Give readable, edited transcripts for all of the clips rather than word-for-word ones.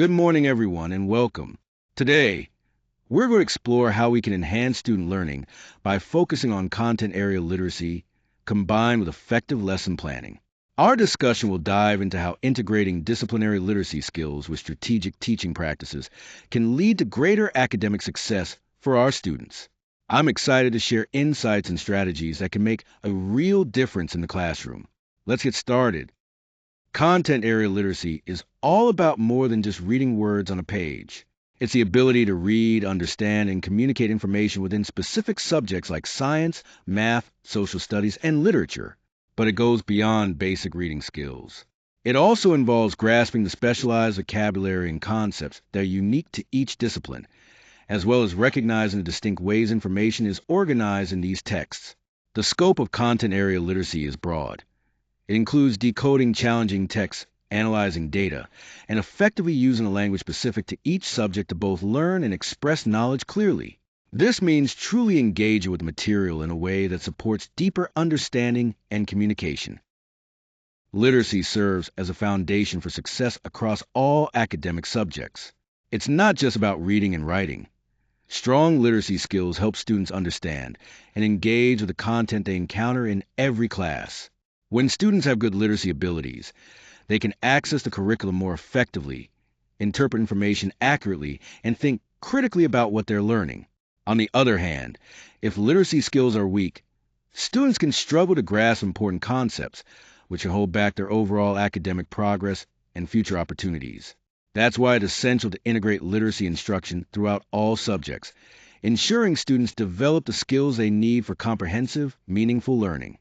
Good morning, everyone, and welcome. Today, we're going to explore how we can enhance student learning by focusing on content area literacy combined with effective lesson planning. Our discussion will dive into how integrating disciplinary literacy skills with strategic teaching practices can lead to greater academic success for our students. I'm excited to share insights and strategies that can make a real difference in the classroom. Let's get started. Content area literacy is all about more than just reading words on a page. It's the ability to read, understand, and communicate information within specific subjects like science, math, social studies, and literature. But it goes beyond basic reading skills. It also involves grasping the specialized vocabulary and concepts that are unique to each discipline, as well as recognizing the distinct ways information is organized in these texts. The scope of content area literacy is broad. It includes decoding challenging texts, analyzing data, and effectively using a language specific to each subject to both learn and express knowledge clearly. This means truly engaging with the material in a way that supports deeper understanding and communication. Literacy serves as a foundation for success across all academic subjects. It's not just about reading and writing. Strong literacy skills help students understand and engage with the content they encounter in every class. When students have good literacy abilities, they can access the curriculum more effectively, interpret information accurately, and think critically about what they're learning. On the other hand, if literacy skills are weak, students can struggle to grasp important concepts, which can hold back their overall academic progress and future opportunities. That's why it's essential to integrate literacy instruction throughout all subjects, ensuring students develop the skills they need for comprehensive, meaningful learning.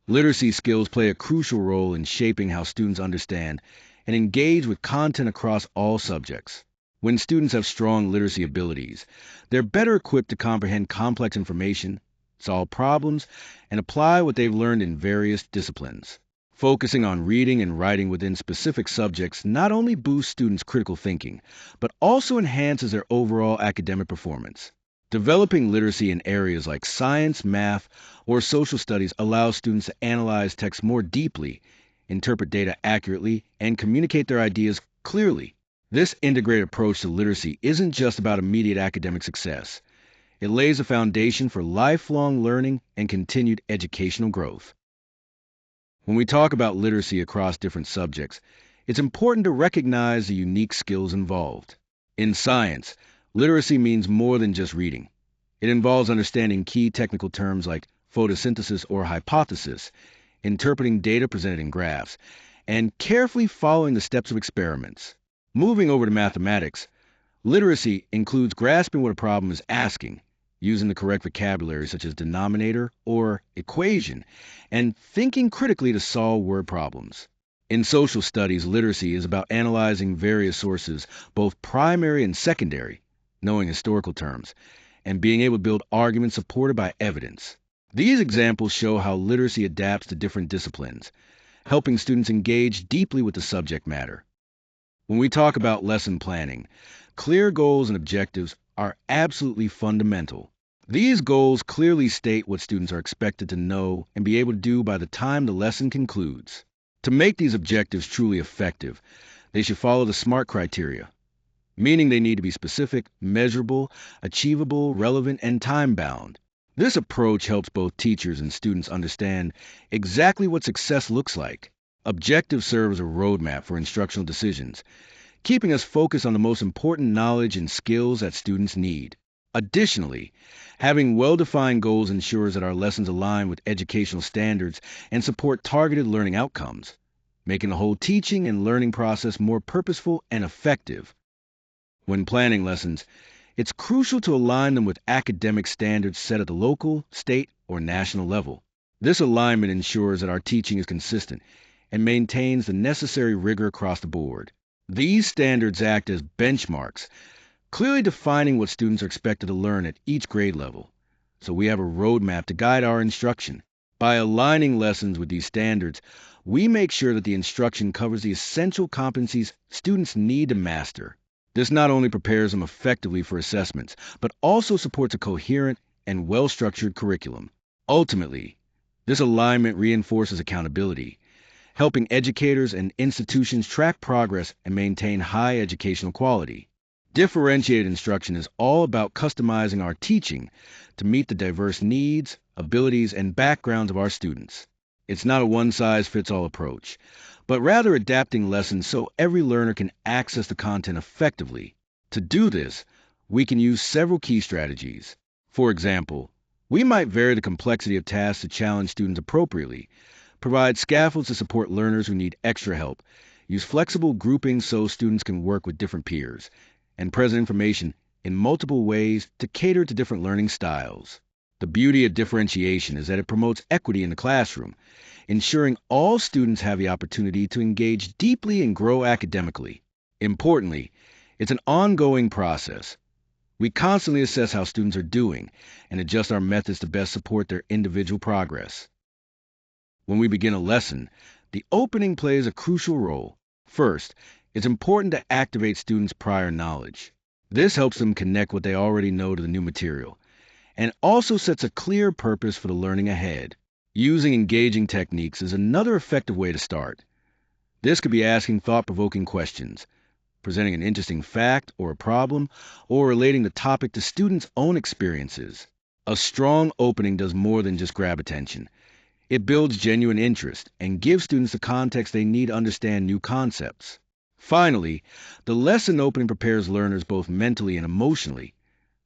Literacy skills play a crucial role in shaping how students understand and engage with content across all subjects. When students have strong literacy abilities, they're better equipped to comprehend complex information, solve problems, and apply what they've learned in various disciplines. Focusing on reading and writing within specific subjects not only boosts students' critical thinking, but also enhances their overall academic performance. Developing literacy in areas like science, math, or social studies allows students to analyze texts more deeply, interpret data accurately, and communicate their ideas clearly. This integrated approach to literacy isn't just about immediate academic success. It lays a foundation for lifelong learning and continued educational growth. When we talk about literacy across different subjects, it's important to recognize the unique skills involved. In science, literacy means more than just reading. It involves understanding key technical terms like photosynthesis or hypothesis, interpreting data presented in graphs, and carefully following the steps of experiments. Moving over to mathematics, literacy includes grasping what a problem is asking, using the correct vocabulary such as denominator or equation, and thinking critically to solve word problems. In social studies, literacy is about analyzing various sources, both primary and secondary, knowing historical terms, and being able to build arguments supported by evidence. These examples show how literacy adapts to different disciplines, helping students engage deeply with the subject matter. When we talk about lesson planning, clear goals and objectives are absolutely fundamental. These goals clearly state what students are expected to know and be able to do by the time the lesson concludes. To make these objectives truly effective, they should follow the SMART criteria, meaning they need to be specific, measurable, achievable, relevant, and time-bound. This approach helps both teachers and students understand exactly what success looks like. Objectives serve as a roadmap for instructional decisions, keeping us focused on the most important knowledge and skills that students need. Additionally, having well-defined goals ensures that our lessons align with educational standards and support targeted learning outcomes, making the whole teaching and learning process more purposeful and effective. When planning lessons, it's crucial to align them with academic standards set at the local, state, or national level. This alignment ensures that our teaching is consistent and maintains the necessary rigor across the board. These standards act as benchmarks, clearly defining what students are expected to learn at each grade level, so we have a roadmap to guide our instruction. By aligning lessons with these standards, we make sure that the instruction covers the essential competencies students need to master. This not only prepares them effectively for assessments, but also supports a coherent and well-structured curriculum. Ultimately, this alignment reinforces accountability, helping educators and institutions track progress and maintain high educational quality. Differentiated instruction is all about customizing our teaching to meet the diverse needs, abilities, and backgrounds of our students. It's not a one-size-fits-all approach, but rather adapting lessons so every learner can access the content effectively. To do this, we can use several key strategies. For example, we might vary the complexity of tasks to challenge students appropriately, provide scaffolds to support learners who need extra help, use flexible groupings so students can work with different peers, and present information in multiple ways to cater to different learning styles. The beauty of differentiation is that it promotes equity in the classroom, ensuring all students have the opportunity to engage deeply and grow academically. Importantly, it's an ongoing process. We constantly assess how students are doing and adjust our methods to best support their individual progress. When we begin a lesson, the opening plays a crucial role. First, it's important to activate students' prior knowledge. This helps them connect what they already know to the new material, and also sets a clear purpose for the learning ahead. Using engaging techniques is another effective way to start. This could be asking thought-provoking questions, presenting an interesting fact or a problem, or relating the topic to students' own experiences. A strong opening does more than just grab attention. It builds genuine interest and gives students the context they need to understand new concepts. Finally, the lesson opening prepares learners both mentally and emotionally,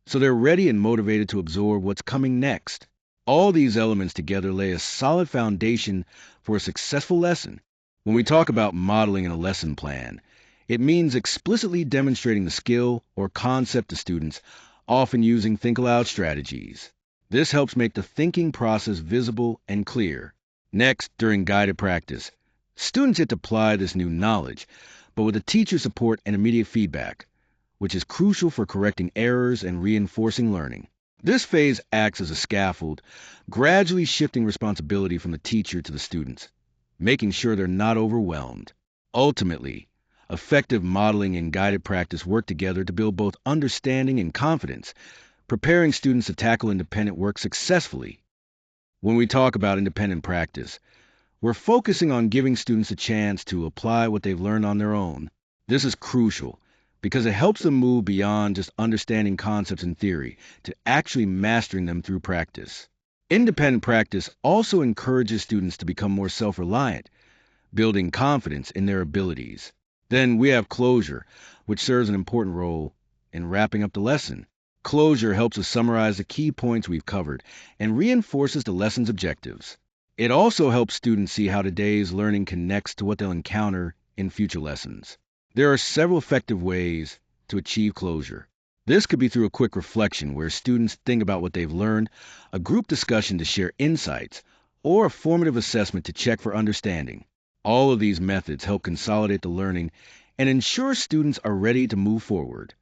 so they're ready and motivated to absorb what's coming next. All these elements together lay a solid foundation for a successful lesson. When we talk about modeling in a lesson plan, it means explicitly demonstrating the skill or concept to students, often using think aloud strategies. This helps make the thinking process visible and clear. Next, during guided practice, students get to apply this new knowledge, but with the teacher support and immediate feedback, which is crucial for correcting errors and reinforcing learning. This phase acts as a scaffold, gradually shifting responsibility from the teacher to the students, making sure they're not overwhelmed. Ultimately, effective modeling and guided practice work together to build both understanding and confidence, preparing students to tackle independent work successfully. When we talk about independent practice, we're focusing on giving students a chance to apply what they've learned on their own. This is crucial because it helps them move beyond just understanding concepts in theory to actually mastering them through practice. Independent practice also encourages students to become more self-reliant, building confidence in their abilities. Then we have closure, which serves an important role in wrapping up the lesson. Closure helps us summarize the key points we've covered and reinforces the lesson's objectives. It also helps students see how today's learning connects to what they'll encounter in future lessons. There are several effective ways to achieve closure. This could be through a quick reflection where students think about what they've learned, a group discussion to share insights, or a formative assessment to check for understanding. All of these methods help consolidate the learning and ensure students are ready to move forward.